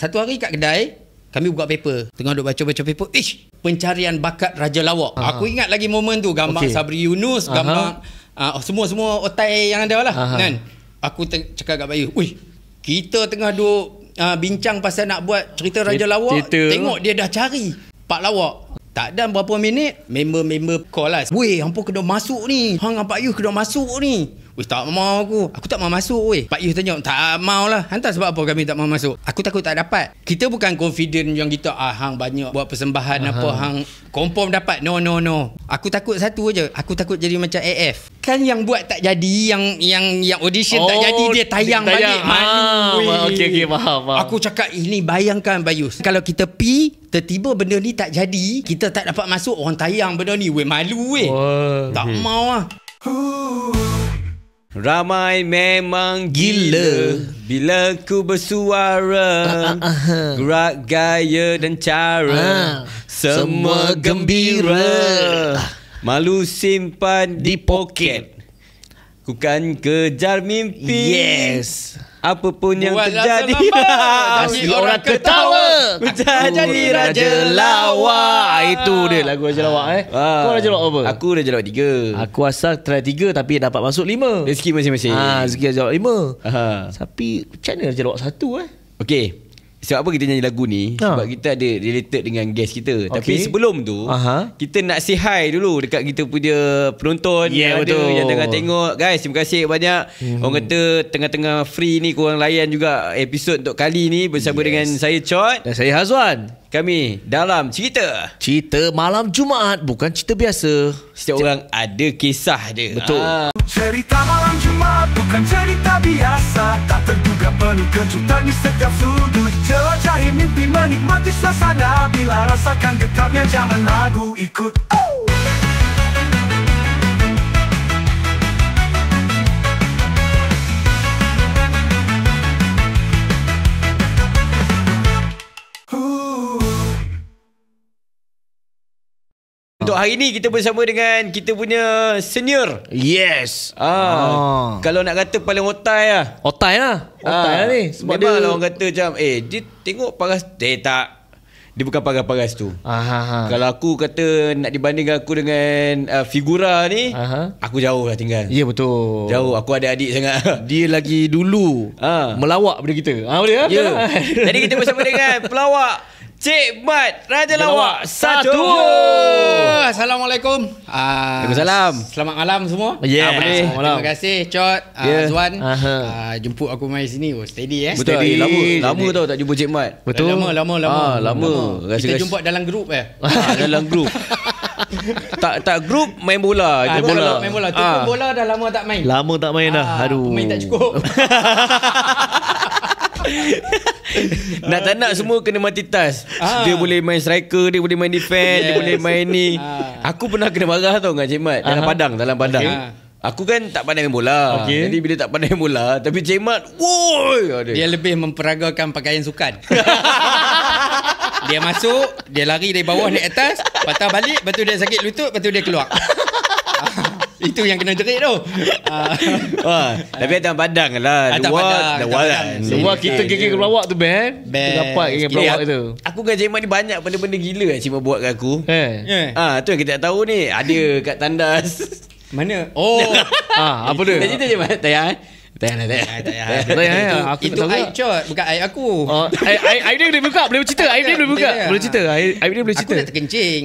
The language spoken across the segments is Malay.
Satu hari kat kedai, kami buka paper. Tengah duk baca-baca paper. Pencarian bakat Raja Lawak. Aku ingat lagi momen tu. Gambar Sabri Yunus, gambar semua otai yang ada lah. Kan? Aku cakap kat Bayu, kita tengah duk bincang pasal nak buat cerita Raja Lawak. Tengok dia dah cari Pak Lawak. Tak ada berapa minit, member call lah. Hampa kena masuk ni. Hang Pak Yu kena masuk ni. Tak mau aku tak mau masuk Pak Yu tanya, tak mau lah. Hantar sebab apa kami tak mau masuk? Aku takut tak dapat. Kita bukan confident yang kita hang banyak buat persembahan apa hang confirm dapat. No. Aku takut satu aja. Aku takut jadi macam AF. Kan yang buat tak jadi, yang audition tak jadi, dia tayang balik. Malu. Okey, faham. Aku cakap ini, bayangkan Bayus, kalau kita tiba-tiba benda ni tak jadi, kita tak dapat masuk, orang tayang benda ni, malu tak mau lah. Ramai memang gila bila ku bersuara, gerak gaya dan cara semua gembira. Malu simpan di poket, ku kan kejar mimpi. Apa pun yang terjadi, asli orang ketawa. Ku jadi Raja Lawak. Itu dia lagu Raja Lawak. Kau Raja Lawak apa? Aku Raja Lawak 3. Aku asal try 3 tapi dapat masuk 5. Rezeki masing-masing. Rezeki Raja Lawak 5. Tapi macam mana Raja Lawak 1 Okey. Sebab apa kita nyanyi lagu ni? Sebab kita ada related dengan guest kita. Tapi sebelum tu, kita nak say hi dulu dekat kita punya penonton yang ada, yang tengah tengok. Guys, terima kasih banyak. Orang kata tengah-tengah free ni korang layan juga episod untuk kali ni bersama dengan saya Chot dan saya Hazwan. Kami dalam cerita malam Jumaat, bukan cerita biasa. Setiap orang ada kisah dia. Betul. Cerita malam Jumaat bukan cerita biasa. Tak terduga penuh kejutan di setiap sudut. Jelajahi mimpi, menikmati suasana. Bila rasakan getarnya jangan ragu, ikut. Untuk hari ni kita bersama dengan kita punya senior. Yes. Kalau nak kata paling otai lah. Otai lah ni. Sebab memang dia orang kata macam dia tengok paras. Tak. Dia bukan paras-paras tu. Kalau aku kata nak dibandingkan aku dengan figura ni, aku jauh lah tinggal. Ya, betul. Jauh. Aku ada adik sangat. Dia lagi dulu melawak pada kita. Boleh ya. Jadi kita bersama dengan pelawak Cik Mat Raja Lawak 1. Assalamualaikum. Waalaikumsalam. Selamat malam semua. Boleh. Terima kasih Chot, Azwan. Jemput aku mai sini. Steady Betul. Lama tau tak jumpa Cik Mat. Betul. Lama. Kita jumpa dalam grup dalam grup. tak grup main bola. Main bola. Tu bola dah lama tak main. Lama tak main dah. Aduh. Main tak cukup. Nak tak nak semua kena multitask. Dia boleh main striker, dia boleh main defense, dia boleh main ni. Aku pernah kena marah tau dengan Cik Mat dalam padang. Aku kan tak pandai main bola. Jadi bila tak pandai main bola, tapi Cik Mat, dia lebih memperagakan pakaian sukan. Dia masuk, dia lari dari bawah naik atas, patah balik, lepas tu dia sakit lutut, lepas tu dia keluar. Itu yang kena jerit tu. Tapi atas padang lah. Luar semua kita geng pelawak tu band. Dapat geng pelawak tu. Aku dengan Cik Mat ni banyak benda-benda gila Cik Mat buat kat aku. Tu yang kita tak tahu ni. Ada kat tandas. Mana? Apa dia? Tak cerita Cik Mat. Tak payah. Itu aib Chot, bukan aib aku. Aib dia boleh buka, boleh cerita. Aib dia boleh buka, boleh cerita. Aib dia boleh cerita. Aku nak terkencing.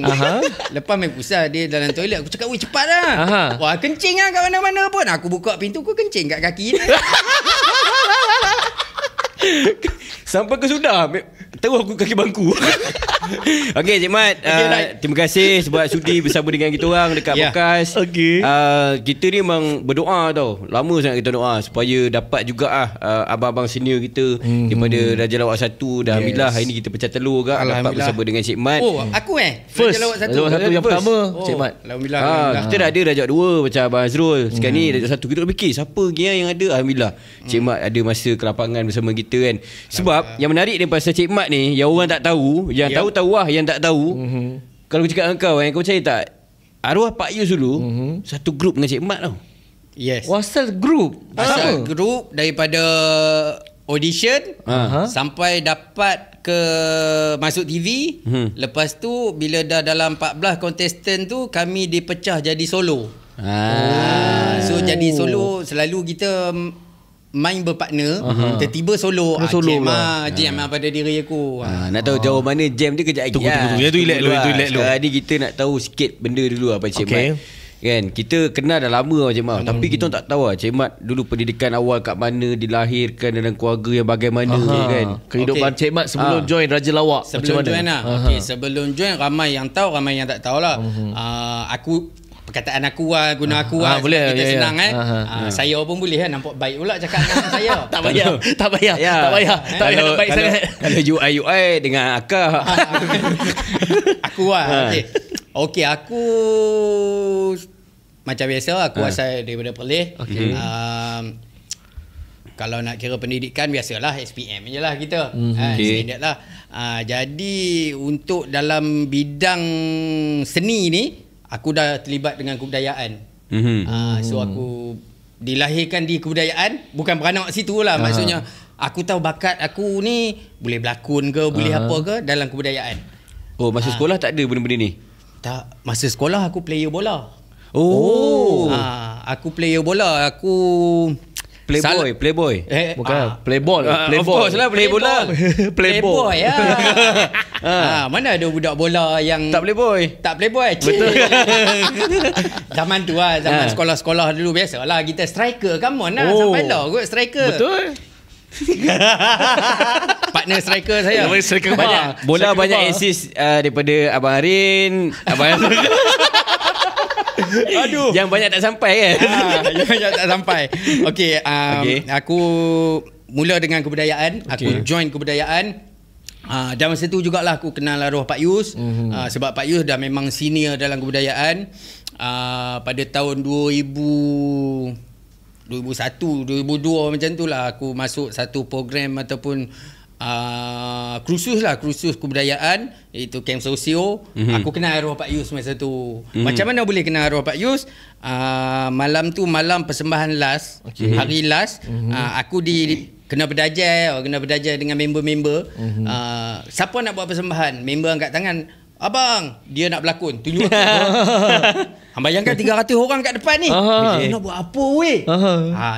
Lepas main pusat dia dalam toilet, aku cakap, "Weh, cepat dah." Wah, kencing lah kat mana-mana pun. Aku buka pintu, aku kencing kat kaki dia. Sampai ke sudah terus aku kaki bangku. Okey Cik Mat, terima kasih sebab sudi bersama dengan kita orang dekat podcast. Kita ni memang berdoa tau. Lama sangat kita doa supaya dapat juga abang-abang senior kita daripada Raja Lawak 1. Dan alhamdulillah hari ni kita pecah telur juga dapat bersama dengan Cik Mat. Aku first Raja Lawak 1. Raja Lawak 1 yang pertama Cik Mat. Alhamdulillah. Kita dah ada Raja 2 macam Abang Azrul. Sekarang ni Raja 1. Kita fikir siapa yang ada. Alhamdulillah Cik Mat ada masa ke lapangan bersama kita kan. Sebab yang menarik ni pasal Cik Mat ni, yang orang tak tahu, yang tahu lah, yang tak tahu. Kalau aku cakap dengan kau, kau percaya tak? Arwah Pak Yus dulu satu grup dengan Cik Mat tau. Yes. Asal grup. Asal grup daripada audition sampai dapat ke masuk TV. Lepas tu bila dah dalam 14 kontestan tu kami dipecah jadi solo. So jadi solo selalu kita main berpartner, tiba-tiba solo, jam pada diri aku. Nak tahu jauh mana jam dia kejap lagi. Tunggu. Itu relax dulu. Sekarang ni kita nak tahu sikit benda dulu Pak Cik Mat. Kan kita kenal dah lama Cik Mat, tapi kita tak tahu Cik Mat dulu pendidikan awal kat mana, dilahirkan dalam keluarga yang bagaimana kan. Kehidupan Cik Mat sebelum join Raja Lawak. Sebelum join sebelum join ramai yang tahu, ramai yang tak tahulah. Aku perkataan aku guna aku boleh, kita senang saya pun boleh nampak baik pula cakap dengan saya. Tak payah nak baik sangat. Kalau UI dengan akak aku okey aku macam biasa aku asal daripada Perlis. Kalau nak kira pendidikan biasalah SPM je lah kita. Standard lah. Jadi untuk dalam bidang seni ni aku dah terlibat dengan kebudayaan. So aku dilahirkan di kebudayaan, bukan beranak situ lah. Maksudnya aku tahu bakat aku ni boleh berlakon ke, boleh apa ke dalam kebudayaan. Masa sekolah tak ada benda-benda ni? Tak, masa sekolah aku player bola. Aku player bola. Aku Playboy. Bukan Playball. Of course lah play bola. Playboy mana ada budak bola yang Tak playboy. Betul. Zaman tu zaman sekolah-sekolah dulu biasalah kita striker, come on lah. Sampai lah kot striker. Betul. Partner striker saya. Striker Banyak bola, banyak assist daripada Abang Arin, Abang Aduh. Yang banyak tak sampai kan? Yang banyak tak sampai. Okey, aku mula dengan kebudayaan. Aku join kebudayaan. Dan masa tu jugalah aku kenal arwah Pak Yus. Sebab Pak Yus dah memang senior dalam kebudayaan. Pada tahun 2001, 2002 macam tu lah aku masuk satu program ataupun kursus kebudayaan, iaitu camp sosio. Aku kenal arwah Pak Yus masa tu. Macam mana boleh kenal arwah Pak Yus? Malam tu malam persembahan last, hari last, aku kena berdajar dengan member-member. Siapa nak buat persembahan? Member angkat tangan, abang, dia nak berlakon, tunjuk aku. Bayangkan 300 orang kat depan ni. Dia nak buat apa weh?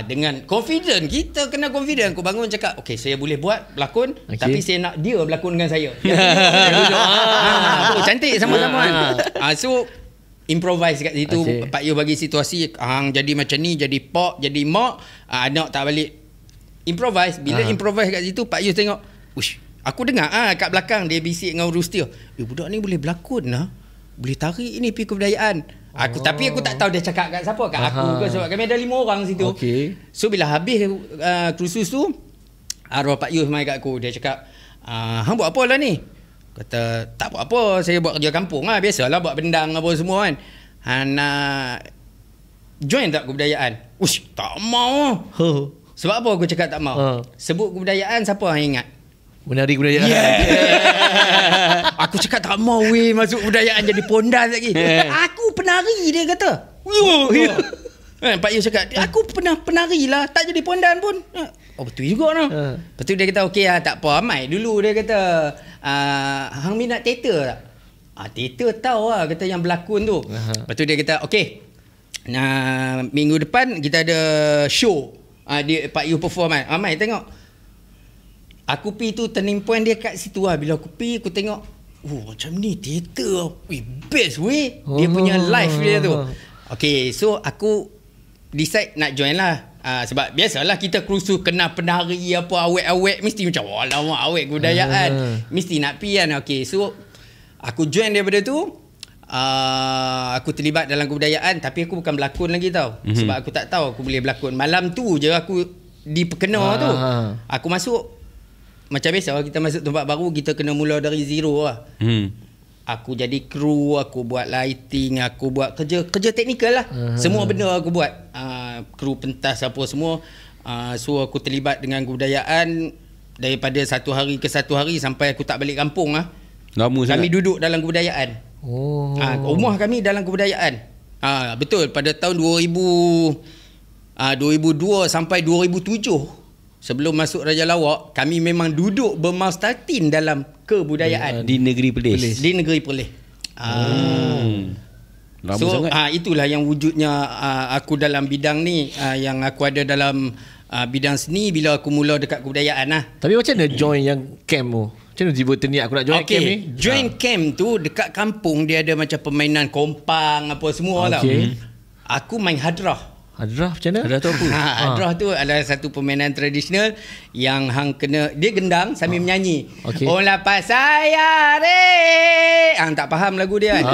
Dengan confident, kita kena confident. Aku bangun cakap, okey, saya boleh buat berlakon, tapi saya nak dia berlakon dengan saya. Cantik sama-sama. So improvise kat situ. Pak Yu bagi situasi, jadi macam ni, jadi pop, jadi mak, anak tak balik. Improvise. Bila improvise kat situ, Pak Yu tengok, ush, aku dengar kat belakang dia bisik dengan urus dia. Budak ni boleh berlakon lah. Boleh tarik ni pergi kebudayaan. Tapi aku tak tahu dia cakap kat siapa, kat aku ke, sebab kami ada 5 orang situ. So bila habis kursus tu, arwah Pak Yus mai kat aku. Dia cakap, hang buat apa lah ni? Kata, tak buat apa, saya buat kerja kampung lah. Biasalah buat bendang apa semua kan. Nak join tak kebudayaan? Ush, tak mau. Sebab apa aku cakap tak mau? Sebut kebudayaan, siapa yang ingat? Menari kebudayaan. Aku cakap tak mau weh masuk kebudayaan, jadi pondas lagi. Aku penari, dia kata. Pak Yu cakap, aku pernah penari lah, tak jadi pondan pun. Betul juga lah. Lepas tu dia kata, okey lah, tak apa, amai dulu. Dia kata, hang minat teater tak? Teater tahu lah, kata yang berlakon tu. Lepas tu dia kata, okey, minggu depan kita ada show. Pak Yu perform kan. Amai tengok. Aku pergi tu, turning point dia kat situ lah. Bila aku pergi, aku tengok, macam ni teater. Best weh. Dia punya live dia tu. Okay, so aku decide nak join lah. Sebab biasalah kita kursus kena penari apa, awet-awet, mesti macam, alamak, awet kebudayaan. Mesti nak pergi kan. Okay, so aku join daripada tu. Aku terlibat dalam kebudayaan, tapi aku bukan berlakon lagi tau. Sebab aku tak tahu aku boleh berlakon. Malam tu je aku diperkena tu. Aku masuk, macam biasa kita masuk tempat baru, kita kena mula dari zero lah. Aku jadi kru, aku buat lighting, aku buat kerja teknikal lah. Semua benda aku buat. Kru pentas apa semua. So aku terlibat dengan kebudayaan daripada satu hari ke satu hari sampai aku tak balik kampung lah. Lama sangat. Kami duduk dalam kebudayaan. Rumah kami dalam kebudayaan. Betul, pada tahun 2002 sampai 2007 sebelum masuk Raja Lawak, kami memang duduk bermustaltin dalam kebudayaan di negeri Perlis. Di negeri Perlis. Lama So sangat. itulah yang wujudnya aku dalam bidang ni, yang aku ada dalam bidang seni bila aku mula dekat kebudayaan lah. Tapi macam mana join yang camp tu? Macam mana tiba terniat aku nak join camp ni? Join camp tu dekat kampung dia ada macam permainan kompang apa semua lah. Aku main hadrah. Hadrah macam mana? Hadrah tu apa? Hadrah tu adalah satu permainan tradisional yang hang kena, dia gendang sambil menyanyi. Oh lapas saya re. Hang tak faham lagu dia kan.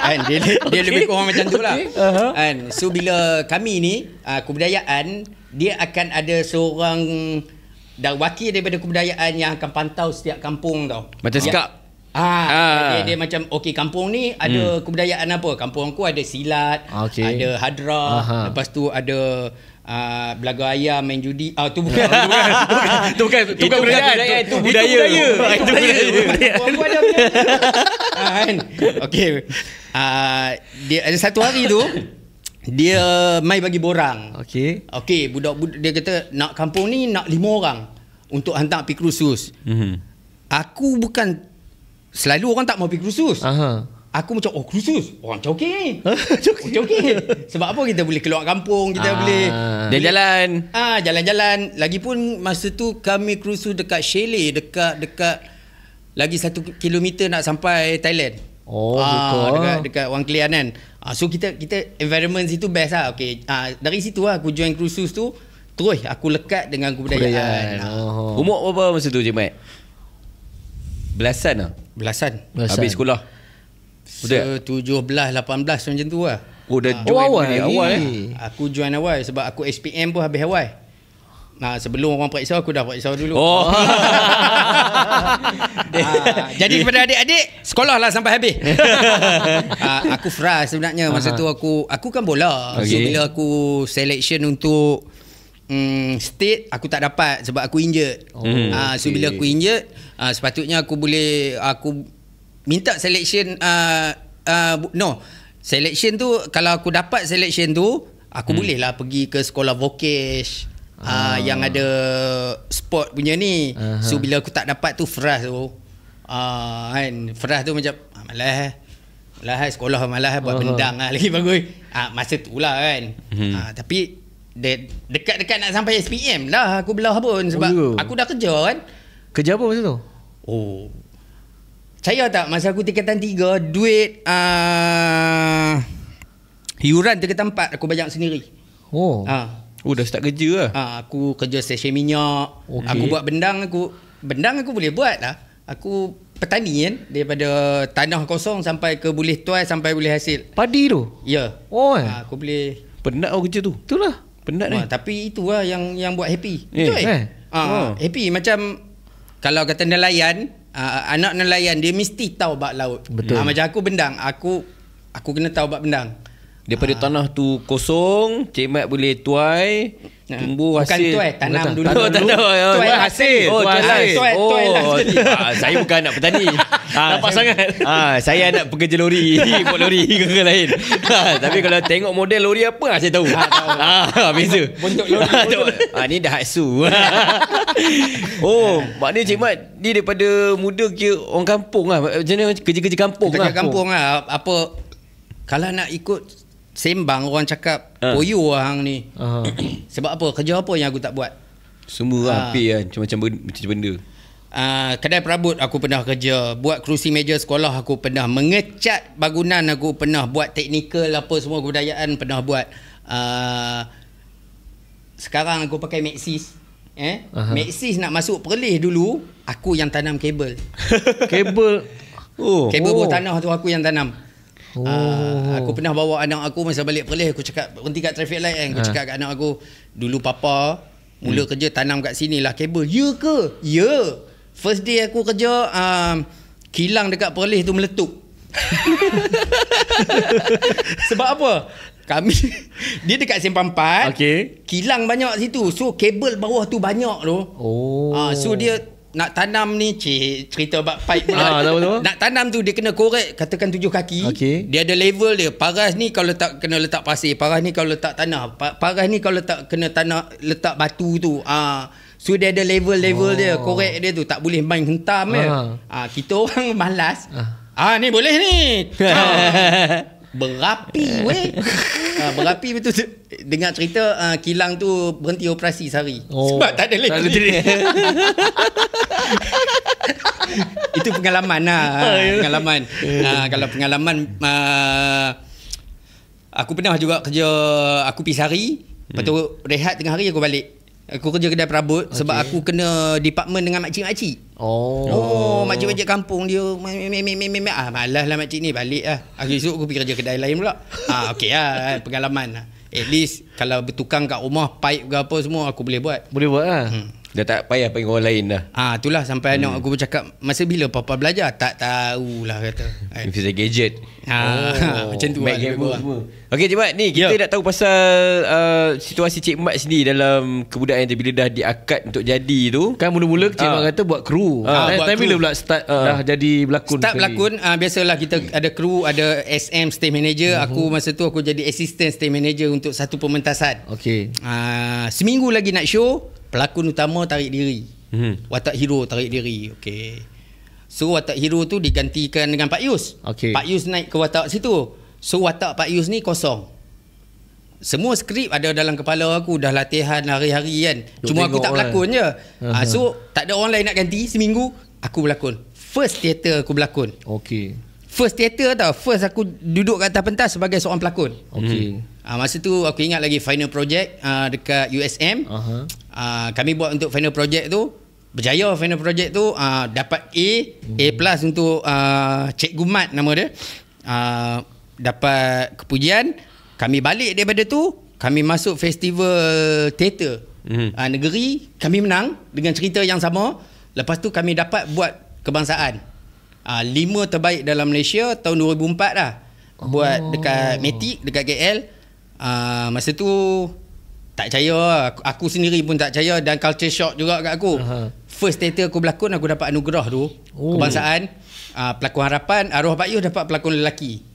Kan dia lebih kurang macam tu lah. Kan, so bila kami ni kebudayaan, dia akan ada seorang wakil daripada kebudayaan yang akan pantau setiap kampung tau. Macam skap. Dia macam kampung ni ada kebudayaan apa? Kampung aku ada silat, ada hadrah, lepas tu ada belaga ayam, main judi. Tu bukan kebudayaan, itu budaya. Kampung aku ada kan. Okey. Dia ada satu hari tu dia mai bagi borang. Okey, budak-budak dia kata nak kampung ni nak 5 orang untuk hantar pergi kursus. Aku bukan, selalu orang tak mau pergi kursus. Aku macam kursus orang cokey. Cokey. Sebab apa, kita boleh keluar kampung, kita boleh jalan. Jalan-jalan. Lagipun masa tu kami kursus dekat chalet, dekat lagi 1 kilometer nak sampai Thailand. Dekat Wang Kelian kan. So kita environment situ best lah. Dari situ lah aku join kursus tu, terus aku lekat dengan kebudayaan. Umur berapa masa tu, Cik Mat? Belasan lah? Belasan. Habis sekolah? 17, 18 macam tu lah. Dah join awal Aku join awal sebab aku SPM pun habis awal. Sebelum orang periksa, aku dah periksa dulu. Jadi kepada adik-adik, sekolah lah sampai habis. Aku frust sebenarnya. Masa tu aku kan bola. So bila aku selection untuk state, aku tak dapat sebab aku injured. So bila aku injured, sepatutnya aku minta selection. Selection tu, kalau aku dapat selection tu, aku boleh lah pergi ke sekolah vocation yang ada sport punya ni. So bila aku tak dapat tu, frust tu kan, frust tu macam malas sekolah, malas buat bendang lah, lagi bagus masa tu lah kan. Tapi dekat-dekat nak sampai SPM lah aku belah pun, sebab aku dah kerja kan. Kerja apa masa tu? Percaya tak, masa aku tingkatan 3, duit hiuran tingkatan 4 aku bayar sendiri. Dah start kerja lah. Aku kerja stesen minyak. Aku buat bendang aku boleh buat lah. Aku petani kan, daripada tanah kosong sampai ke boleh tuai, sampai boleh hasil padi tu. Ya. Aku boleh. Penat kerja tu. Itulah penat ni. Tapi itulah yang buat happy. Happy macam kalau kata nelayan, anak nelayan dia mesti tahu bak laut. Macam aku bendang, aku kena tahu bak bendang. Daripada tanah tu kosong, Cik Mat boleh tuai, tumbuh hasil. Bukan tuai, tanam dulu. Tuai hasil. Tuai lah sekali. Saya bukan anak petani. Nampak sangat. Saya anak pekerja lori, buat lori ke lain. Tapi kalau tengok model lori apa, saya tahu. Beza. Bentuk lori. Ni dah hatsu. Maknanya Cik Mat ni daripada muda kira orang kampung lah. Macam mana kerja-kerja kampung lah. Kerja kampung lah. Apa, kalau nak ikut sembang, orang cakap poyo hang ni. Sebab apa? Kerja apa yang aku tak buat? Semua hampir kan, macam benda. Kedai perabot aku pernah kerja, buat kerusi meja sekolah aku pernah, mengecat bangunan aku pernah, buat teknikal apa semua kebudayaan pernah buat. Sekarang aku pakai Maxis. Maxis nak masuk Perlis dulu, aku yang tanam kabel. Kabel bawah tanah tu aku yang tanam. Aku pernah bawa anak aku masa balik Perlis, aku cakap berhenti kat traffic light kan. Aku cakap kat anak aku, dulu papa mula kerja tanam kat sini lah kabel. Ya ke? Ya. First day aku kerja, kilang dekat Perlis tu meletup. Sebab apa? Dia dekat Simpang 4. Kilang banyak situ. So kabel bawah tu banyak tu. So dia nak tanam ni, cerita bab pipe pula. Tahu. Nak tanam tu dia kena korek katakan 7 kaki. Dia ada level dia. Paras ni kalau tak kena letak pasir, paras ni kalau letak tanah, paras ni kalau tak kena tanah letak batu tu. So dia ada level dia, korek dia tu, tak boleh main hentam dia. Kita orang malas. Ni boleh ni. Berapi weh. Berapi betul. Dengar cerita kilang tu berhenti operasi sehari. Sebab tak ada listrik. Itu pengalaman lah. Pengalaman. Kalau pengalaman aku pernah juga kerja, aku pergi sehari, lepas tu rehat tengah hari aku balik. Aku kerja kedai perabot sebab aku kena department dengan makcik-makcik. Makcik-makcik kampung dia malas lah makcik ni, balik lah. Esok aku pergi kerja kedai lain pula. Okey lah, pengalaman. At least kalau bertukang kat rumah pipe ke apa semua aku boleh buat. Boleh buat lah. Dah tak payah panggil orang lain dah. Itulah sampai anak aku bercakap, masa bila papa belajar? Tak tahulah kata. Bisa gadget. Macam tu lah. Okey Cik Mat, ni kita nak tahu pasal situasi Cik Mat sendiri dalam kebudayaan tu, bila dah diakad untuk jadi tu. Kan mula-mula Cik Mat kata buat kru. Tapi bila pula start dah jadi berlakon? Start berlakon, biasalah kita ada kru, ada SM, stage manager. Aku masa tu aku jadi assistant stage manager untuk satu pementasan. Okey. Seminggu lagi nak show, pelakon utama tarik diri. Watak hero tarik diri. Okey. So watak hero tu digantikan dengan Pak Yus. Pak Yus naik ke watak situ. So watak Pak Yus ni kosong. Semua skrip ada dalam kepala aku, dah latihan hari-hari kan. Cuma aku tak berlakon je. So tak ada orang lain nak ganti. Seminggu aku berlakon. First theater aku berlakon. Okey. First theater tau. First aku duduk kat atas pentas sebagai seorang pelakon. Okey. Masa tu aku ingat lagi final project dekat USM. Kami buat untuk final project tu. Berjaya final project tu, dapat A+ untuk Cikgu Mat nama dia. Dapat kepujian. Kami balik daripada tu, kami masuk festival teater negeri, kami menang dengan cerita yang sama. Lepas tu kami dapat buat kebangsaan. 5 terbaik dalam Malaysia tahun 2004 dah. Buat dekat Matic, dekat KL. Masa tu tak percaya, aku sendiri pun tak percaya, dan culture shock juga kat aku. First theater aku berlakon, aku dapat anugerah tu, kebangsaan. Pelakon harapan, arwah Pak Yus dapat pelakon lelaki.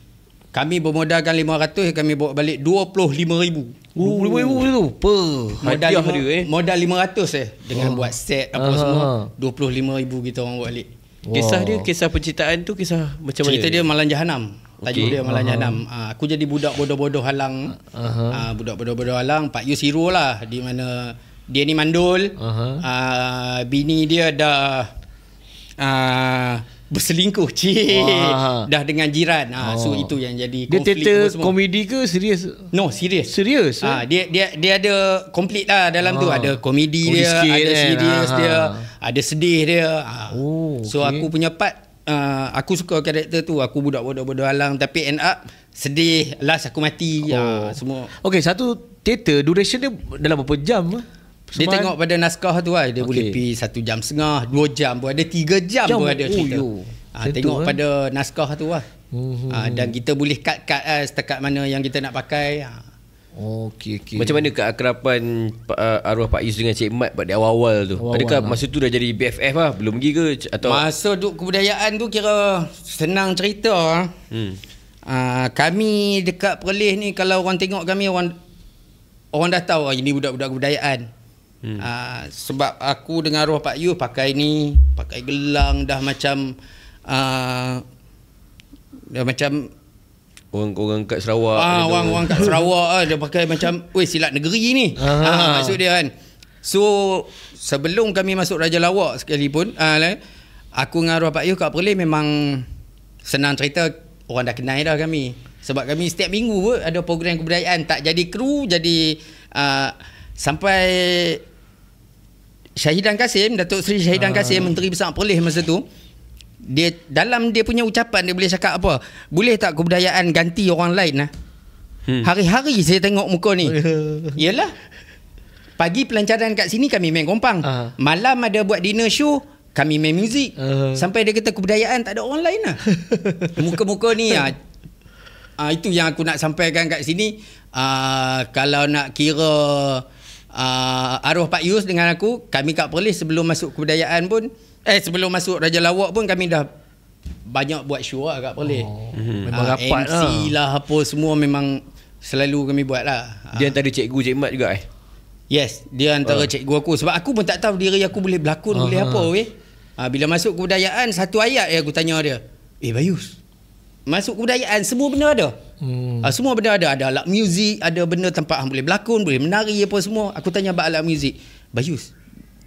Kami bermodalkan 500, kami bawa balik 25,000. 25,000 tu modal 500 dengan buat set apa semua. 25,000 kita orang bawa balik. Kisah dia, kisah penciptaan tu, kisah macam mana? Cerita dia Malang Jahanam. Tajuk dia Malang Jahanam. Aku jadi budak bodoh-bodoh halang. Budak bodoh-bodoh halang. Pak Yus hero lah, di mana dia ni mandul. Bini dia dah berselingkuh, dah dengan jiran. So itu yang jadi dia konflik. Dia teater komedi ke serius? No, serius. Serius? Dia ada komplit lah dalam tu. Ada komedi dia, ada serius dia, ada sedih dia. So aku punya part, aku suka karakter tu. Aku budak bodoh-bodoh halang, tapi end up sedih, last aku mati. Semua. Okay, satu teater duration dia dalam berapa jam? Dia tengok pada naskah tu lah. Dia boleh pergi 1.5 jam, 2 jam pun ada, 3 jam pun ada cerita. Tengok pada naskah tu lah. Dan kita boleh cut setakat mana yang kita nak pakai. Okey. Macam mana keakraban arwah Pak Yus dengan Cik Mat pada awal-awal tu? Adakah masa tu dah jadi BFF lah? Belum lagi ke? Atau masa duk kebudayaan tu kira senang cerita. Kami dekat Perlis ni, kalau orang tengok kami, orang dah tahu ini budak-budak kebudayaan. Sebab aku dengan arwah Pak Yus pakai ni, pakai gelang, dah macam orang kat Sarawak. Orang kat Sarawak dia pakai macam silat negeri ni. Maksud dia kan. So sebelum kami masuk Raja Lawak sekalipun, aku dengan arwah Pak Yus kat Perlis memang senang cerita, orang dah kenal dah kami. Sebab kami setiap minggu ada program kebudayaan. Tak jadi kru, jadi sampai Syahidan Kasim, Datuk Seri Syahidan Kasim, Menteri Besar Perlis masa tu, dia dalam dia punya ucapan dia boleh cakap apa, boleh tak kebudayaan ganti orang lain lah. Hari-hari saya tengok muka ni. Yalah, pagi pelancaran kat sini kami main kompang, malam ada buat dinner show, kami main muzik. Sampai dia kata kebudayaan tak ada orang lain lah. Muka-muka ni itu yang aku nak sampaikan kat sini. Kalau nak kira arwah Pak Yus dengan aku, kami kat Perlis sebelum masuk kebudayaan pun Sebelum masuk Raja Lawak pun kami dah banyak buat show lah kat Perlis. Memang rapat MC lah apa semua memang selalu kami buat lah. Dia antara cikgu Cik Mat juga Yes, dia antara cikgu aku. Sebab aku pun tak tahu diri aku boleh berlakon, boleh apa weh. Bila masuk kebudayaan, satu ayat aku tanya dia, Bayus, masuk kebudayaan semua benda ada. Semua benda ada. Ada alat muzik, ada benda tempat hang boleh berlakon, boleh menari apa semua. Aku tanya bab alat muzik, Bayus,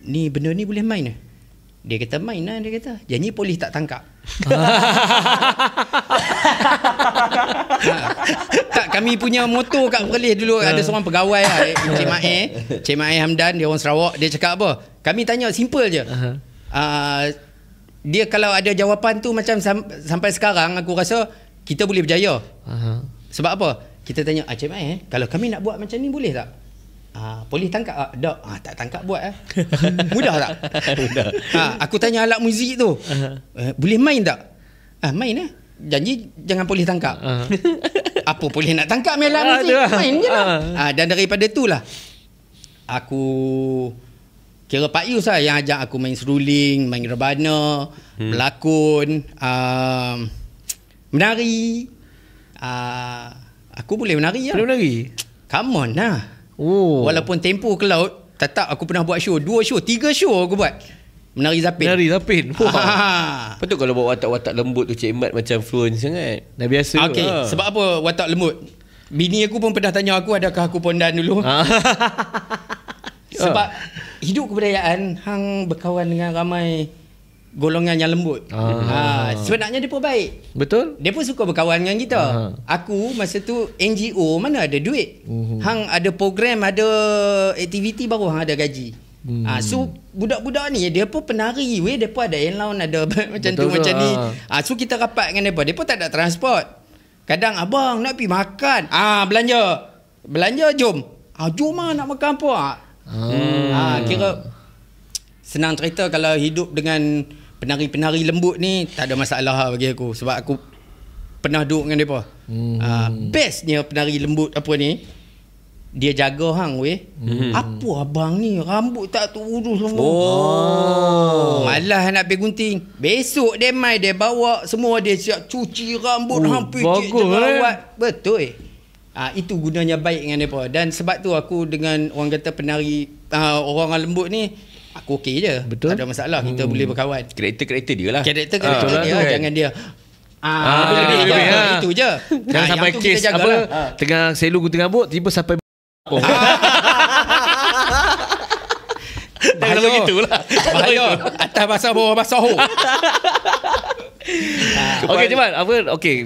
ni benda ni boleh main ke? Dia kata main lah, dia kata. Janji polis tak tangkap. Tak, kami punya motor kat Perlis dulu ada seorang pegawai lah, Cik Mae Hamdan, dia orang Sarawak. Dia cakap apa? Kami tanya simple je. Dia kalau ada jawapan tu macam sampai sekarang aku rasa kita boleh berjaya. Sebab apa? Kita tanya, Cik Mae, kalau kami nak buat macam ni boleh tak? Polis tangkap tak? Tak tangkap buat Mudah tak? Mudah. Aku tanya alat muzik tu, boleh main tak? Main janji jangan polis tangkap. Apa polis nak tangkap main alat muzik? Main je lah. Dan daripada tu lah aku kira Pak Yus lah yang ajak aku main seruling, main rebana, berlakon, menari. Aku boleh menari lah. Boleh menari? Come on lah. Walaupun tempo ke laut, tetap aku pernah buat show, 2 show, 3 show aku buat menari zapin. Betul kalau buat watak-watak lembut tu Cik Mat macam fluent sangat. Dah biasa. Sebab apa watak lembut? Bini aku pun pernah tanya aku adakah aku pondan dulu. Sebab hidup kebudayaan hang berkawan dengan ramai golongan yang lembut. Sebenarnya dia pun baik. Betul. Dia pun suka berkawan dengan kita. Aku masa tu NGO, mana ada duit. Hang ada program, ada aktiviti baru hang ada gaji. So budak-budak ni dia pun penari weh, dia pun ada allowance, ada macam tu macam ni. So kita rapat dengan depa. Depa tak ada transport. Kadang abang nak pergi makan. Belanja jom. Jom nak makan apa? Kira senang cerita kalau hidup dengan penari-penari lembut ni tak ada masalah lah bagi aku. Sebab aku pernah duduk dengan mereka. Bestnya penari lembut apa ni, dia jaga hang weh. Apa abang ni rambut tak terurus semua. Malah nak pergi gunting. Besok dia mai, dia bawa semua, dia siap cuci rambut hang picit je rawat. Betul. Itu gunanya baik dengan mereka. Dan sebab tu aku dengan orang kata penari orang lembut ni, aku okey je. Betul. Tak ada masalah. Kita boleh berkawan. Karakter dia lah. Karakter dia. Jangan dia itu je. Jangan sampai kes apa lah. Tengah selu tengah bot tiba sampai bahaya begitulah. Bahaya. Atas basah bawah basah. Okey Cemat,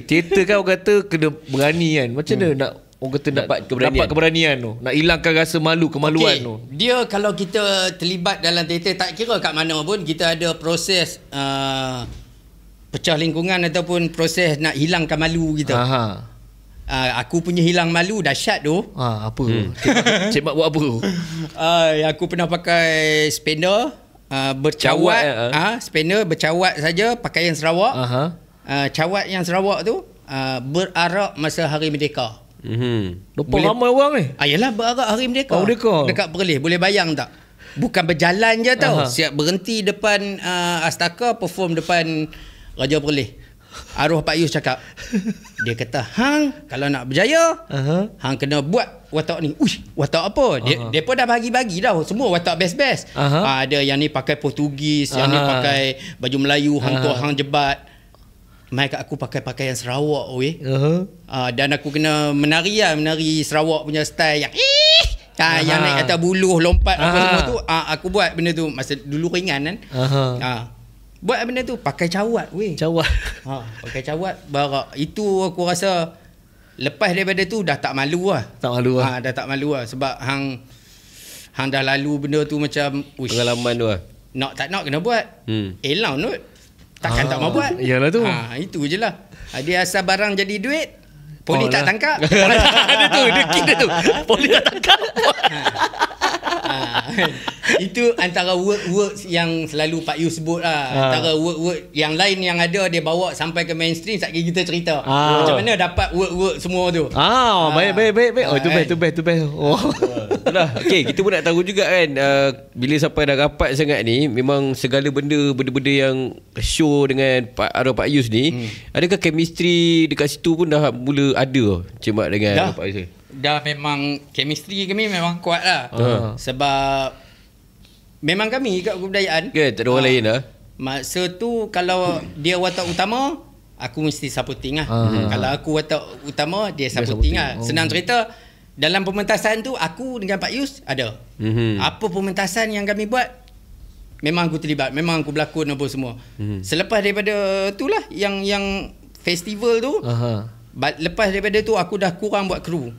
cerita kan orang kata kena berani kan. Macam mana nak orang kata dapat keberanian tu, nak hilangkan rasa kemaluan tu. Dia kalau kita terlibat dalam teater, tak kira kat mana pun, kita ada proses pecah lingkungan ataupun proses nak hilangkan malu kita. Aku punya hilang malu dahsyat tu. Apa? Cik Mat buat apa tu? Aku pernah pakai spender, bercawat. Spender bercawat saja, pakaian Sarawak. Cawat yang Sarawak tu berarak masa Hari Merdeka. Lupa ramai orang ni. Yalah, berarak Hari Merdeka. Dekat Perlis, boleh bayang tak? Bukan berjalan je tau. Siap berhenti depan Astaka, perform depan Raja Perlis. Arwah Pak Yus cakap, dia kata, hang kalau nak berjaya, hang kena buat watak ni. Watak apa? Dia pun dah bagi-bagi dah semua watak best-best. Ada yang ni pakai Portugis, yang ni pakai baju Melayu, hang tu hang jebat. Mai kat aku pakai pakaian Sarawak weh. Dan aku kena menari Sarawak punya style yang yang naik atas buluh, lompat apa semua tu. Aku buat benda tu masa dulu ringan kan. Buat benda tu pakai cawat weh. Pakai cawat barak. Itu aku rasa lepas daripada tu dah tak malu lah. Dah tak malu lah. Sebab hang dah lalu benda tu macam pengalaman tu lah. Tak nak kena buat. Elang Nut. Takkan tak mau buat. Iyalah tu. Itu je lah. Dia asal barang jadi duit, polis tak tangkap. Ada tu, dia tu. Polis tak tangkap. Itu antara work yang selalu Pak Yu sebut lah. Antara work yang lain yang ada dia bawa sampai ke mainstream. Sekali kita cerita macam mana dapat work semua tu. Baik. Oh, itu best. Oh. Itulah. Okay, kita pun nak tahu juga kan, bila sampai dah rapat sangat ni, memang segala benda yang show dengan Pak Yus ni, adakah chemistry dekat situ pun dah mula ada Cik Mat dengan Pak Yus? Dah memang chemistry kami memang kuat lah. Sebab memang kami kat kebudayaan tak ada orang lain lah. Masa tu kalau dia watak utama, aku mesti supporting lah. Kalau aku watak utama, dia supporting lah. Senang cerita, dalam pementasan tu aku dengan Pak Yus ada. Apa pementasan yang kami buat, memang aku terlibat, memang aku berlakon apa semua. Selepas daripada tu lah yang festival tu, lepas daripada tu aku dah kurang buat kru.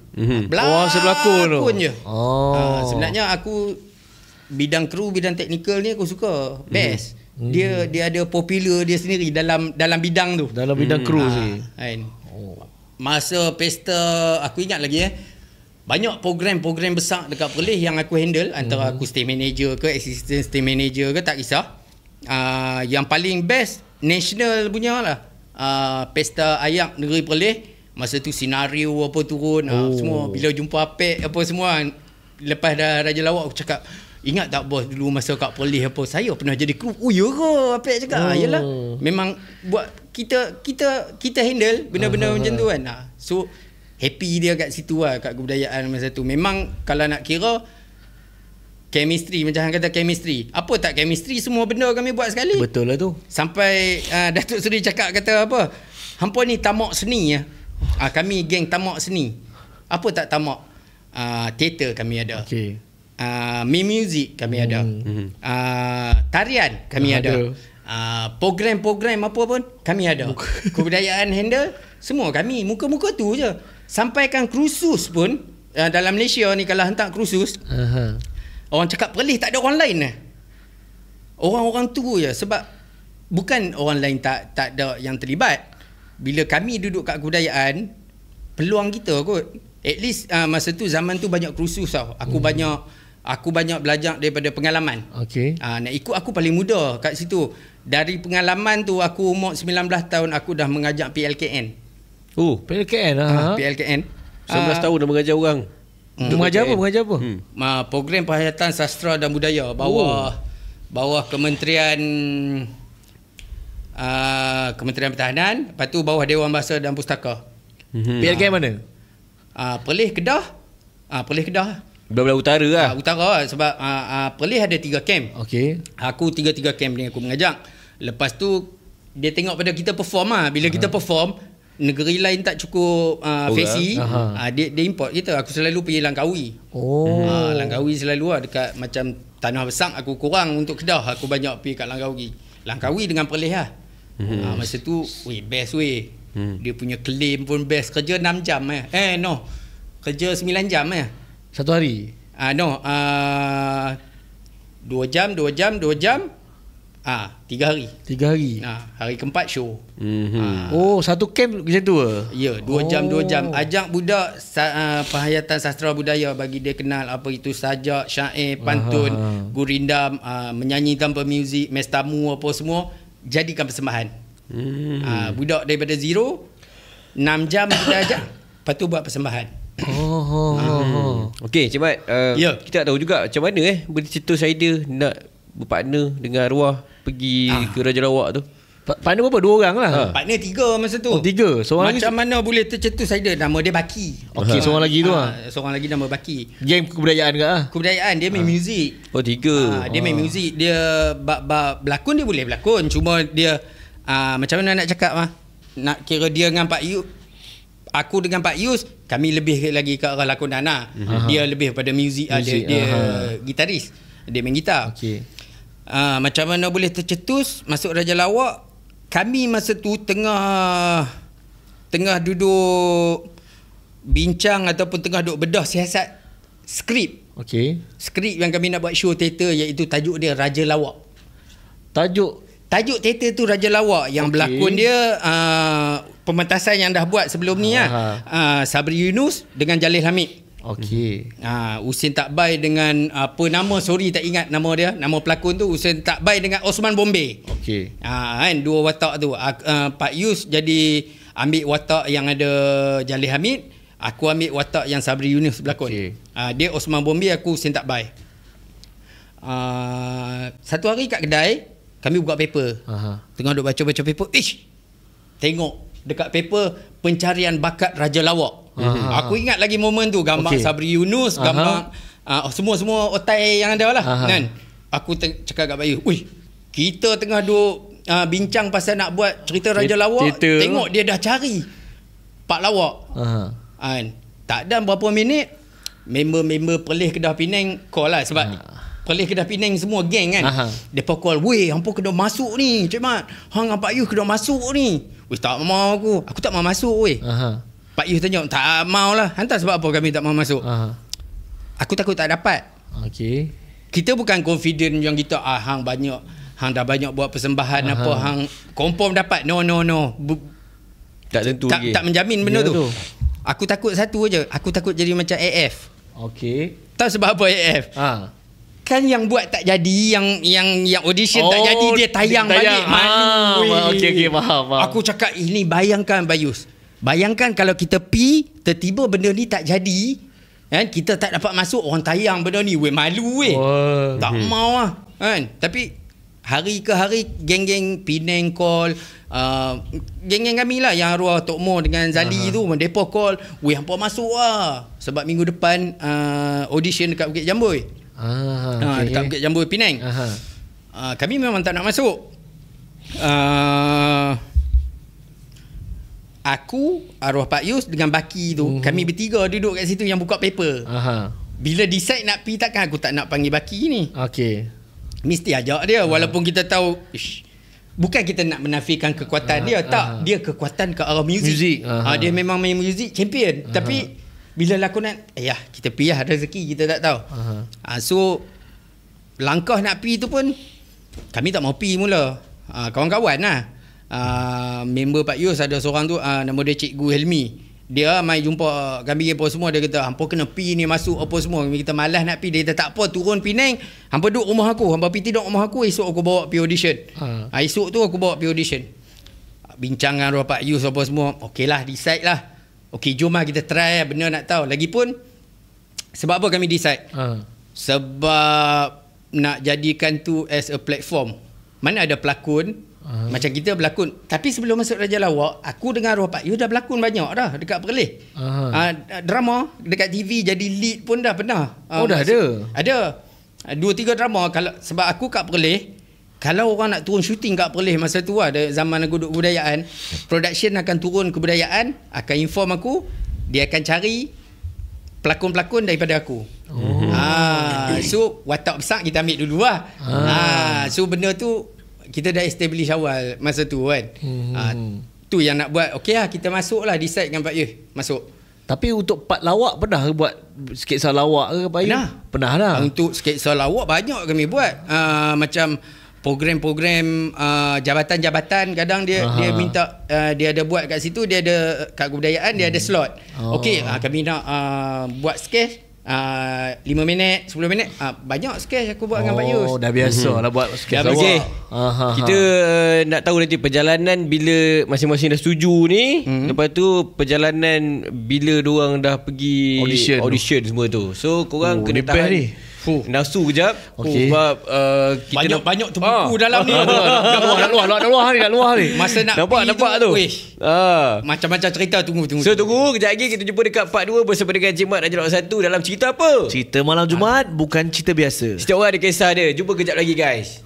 Berlakon je. Sebenarnya aku bidang kru, bidang teknikal ni aku suka. Best. Dia ada popular dia sendiri dalam bidang tu. Dalam bidang kru ni. Masa pesta aku ingat lagi banyak program besar dekat Perlis yang aku handle, antara aku stage manager ke assistant stage manager ke tak kisah. Yang paling best national punya lah. Pesta Ayak Negeri Perlis, masa tu senario apa turun, semua bila jumpa Apek apa semua. Lepas dah Raja Lawak aku cakap, ingat tak bos dulu masa kat Perlis apa, saya pernah jadi kru. Ya ke? Apek cakap. Yalah, memang buat kita handle benda-benda macam tu kan. So happy dia kat situ lah, kat kebudayaan masa tu. Memang kalau nak kira chemistry, macam hang kata chemistry, apa tak chemistry, semua benda kami buat sekali. Betul lah tu. Sampai Datuk Seri cakap, kata apa, hampa ni tamak seni ya. Kami geng tamak seni. Apa tak tamak? Teater kami ada. Okay. Music kami ada. Tarian kami ada. Program-program apa pun kami ada. Kebudayaan handle semua kami. Muka-muka tu je. Sampaikan krusus pun dalam Malaysia ni, kalau hantar krusus, orang cakap Perlis tak ada orang lain lah. Orang-orang tu je. Sebab bukan orang lain tak ada yang terlibat. Bila kami duduk kat kebudayaan, peluang kita kot. At least masa tu, zaman tu banyak krusus tau. Aku banyak belajar daripada pengalaman. Nak ikut, aku paling muda kat situ. Dari pengalaman tu, aku umur 19 tahun aku dah mengajar PLKN. PLKN PLKN 19 tahun dah mengajar orang. Mengajar apa? Program Penghayatan Sastra dan Budaya bawah Kementerian Pertahanan, lepas tu bawah Dewan Bahasa dan Pustaka. PLKN mana? Perlis Kedah. Perlis Kedah. Belah utara lah. Utara sebab Perlis ada 3 camp. Aku 3 camp ni aku mengajar. Lepas tu dia tengok pada kita perform lah. Bila kita perform, negeri lain tak cukup fesi, dia import kita. Aku selalu pergi Langkawi. Langkawi selalu lah, dekat macam Tanah Besar aku kurang untuk Kedah. Aku banyak pergi kat Langkawi dengan Perlis lah. Masa tu best weh. Dia punya claim pun best. Kerja 6 jam kerja 9 jam satu hari. 2 jam 3 hari. Hari keempat show. Satu camp macam tu ke? Ya, 2 jam. Ajak budak penghayatan sastra budaya, bagi dia kenal apa itu sajak, syair, pantun, gurindam, menyanyi tanpa muzik, mes tamu apa semua, jadikan persembahan. Budak daripada zero, 6 jam kita ajak, lepas tu buat persembahan. Okey, Cik Mat, kita nak tahu juga macam mana bercetus idea nak berpartner dengan arwah pergi ke Raja Lawak tu. Partner berapa? 2 orang lah. Partner 3 masa tu. 3. Macam mana boleh tercetus idea? Nama dia Baki. Seorang lagi tu seorang lagi nama Baki. Geng kebudayaan ke Kebudayaan, dia main muzik. 3. Dia main muzik. Dia berlakon, dia boleh berlakon. Cuma dia macam mana nak cakap nak kira dia dengan Pak Yus, aku dengan Pak Yus, kami lebih lagi ke arah lakonan lah. Dia lebih pada muzik. Dia gitaris. Dia main gitar. Macam mana boleh tercetus masuk Raja Lawak? Kami masa tu tengah duduk bincang ataupun tengah duduk bedah siasat skrip. Skrip yang kami nak buat show teater, iaitu tajuk dia Raja Lawak. Tajuk teater tu Raja Lawak. Yang berlakon dia pementasan yang dah buat sebelum ni Sabri Yunus dengan Jalil Hamid. Okey. Husin Takbai dengan apa nama, sorry tak ingat nama dia, nama pelakon tu. Husin Takbai dengan Osman Bombay. Okey. Kan dua watak tu. Pak Yus jadi ambil watak yang ada Jalil Hamid, aku ambil watak yang Sabri Yunus berlakon. Dia Osman Bombay, aku Husin Takbai. Satu hari kat kedai kami buka paper. Tengah duk baca-baca paper, tengok dekat paper pencarian bakat Raja Lawak. Aku ingat lagi momen tu, gambar Sabri Yunus, gambar semua otai yang ada lah. Kan? Aku cakap kat Bayu, kita tengah duk bincang pasal nak buat cerita Raja Lawak, tengok dia dah cari Pak Lawak. Kan? Tak ada berapa minit, member-member Perlis Kedah Penang call lah, sebab Perlis Kedah Penang semua geng kan. Depa call, hampa kena masuk ni, Cik Mat. Hang Pak Yus kena masuk ni. Tak mau aku tak mau masuk Pak Yus tanya, tak mau lah. Hantar sebab apa kami tak mau masuk? Aku takut tak dapat. Okey. Kita bukan confident yang kita hang dah banyak buat persembahan apa, hang confirm dapat. No. Tak tentu lagi. Tak menjamin benda tu. Aku takut satu aja. Aku takut jadi macam AF. Okey. Tahu sebab apa AF? Kan yang buat tak jadi, yang audition tak jadi, dia tayang balik. Malu. Okey, faham. Aku cakap, ini bayangkan Bayus. Bayangkan kalau kita pi, tiba-tiba benda ni tak jadi, kan, kita tak dapat masuk, orang tayang benda ni, malu tak mau lah kan. Tapi hari ke hari geng-geng Penang call, geng-geng kami lah yang arwah Tok Mo dengan Zali tu, mereka call, hampa masuk lah, sebab minggu depan audition dekat Bukit Jamboi. Dekat Bukit Jamboi Penang. Kami memang tak nak masuk. Aku, arwah Pak Yus dengan Baki tu, kami bertiga duduk kat situ yang buka paper. Bila decide nak pergi, takkan aku tak nak panggil Baki ni. Okey. Mesti ajak dia, walaupun kita tahu bukan kita nak menafikan kekuatan dia, tak, dia kekuatan ke arah muzik. Dia memang main muzik champion. Tapi bila lakonan, kita pergi lah, rezeki kita tak tahu. So langkah nak pergi tu pun kami tak mau pergi mula. Kawan-kawan lah, member Pak Yus ada seorang tu, nama dia Cikgu Helmi. Dia mai jumpa kami apa semua, dia kata hampa kena pergi ni, masuk apa semua. Kita malas nak pergi. Dia kata tak apa, turun Penang, hampa duduk rumah aku, hampa pergi tidur rumah aku, esok aku bawa pergi audition. Esok tu aku bawa pergi audition. Bincang dengan Pak Yus apa semua, okey lah, decide lah. Okey, jom lah kita try lah, benda nak tahu. Lagipun sebab apa kami decide? Sebab nak jadikan tu as a platform. Mana ada pelakon macam kita berlakon, tapi sebelum masuk Raja Lawak, aku dengan arwah Pak Yus dah berlakon banyak dah dekat Perlis. Drama dekat TV jadi lead pun dah pernah. Dah ada? Ada 2-3 drama. Sebab aku kat Perlis, kalau orang nak turun syuting kat Perlis masa tu ada zaman aku duduk kebudayaan, production akan turun kebudayaan, akan inform aku, dia akan cari pelakon-pelakon daripada aku. So watak besar kita ambil dulu lah. So benda tu kita dah establish awal masa tu kan. Tu yang nak buat, okey lah, kita masuk lah, decide dengan Pak Yus masuk. Tapi untuk part lawak pernah ke buat sketsa lawak ke Pak Yus? Pernah lah. Untuk sketsa lawak banyak kami buat. Macam program-program jabatan-jabatan, kadang dia minta, dia ada buat kat situ, dia ada kat kebudayaan, dia ada slot. Okey, kami nak buat sketch 5 minit, 10 minit. Banyak sketch aku buat dengan Pak Yus. Dah biasa lah buat sketch lawak. Kita nak tahu nanti perjalanan bila masing-masing dah setuju ni. Lepas tu perjalanan bila diorang dah pergi audition semua tu. So korang kena tahan ni. Nafsu kejap. Sebab kita banyak terbuku dalam ni. Nak luar ni. Masa nak nampak tu. Macam-macam cerita, tunggu. So tunggu kejap lagi, kita jumpa dekat part 2 bersama dengan Cik Mat Raja Lawak 1 dalam cerita apa? Cerita malam Jumaat, bukan cerita biasa. Setiap orang ada kisah dia. Jumpa kejap lagi guys.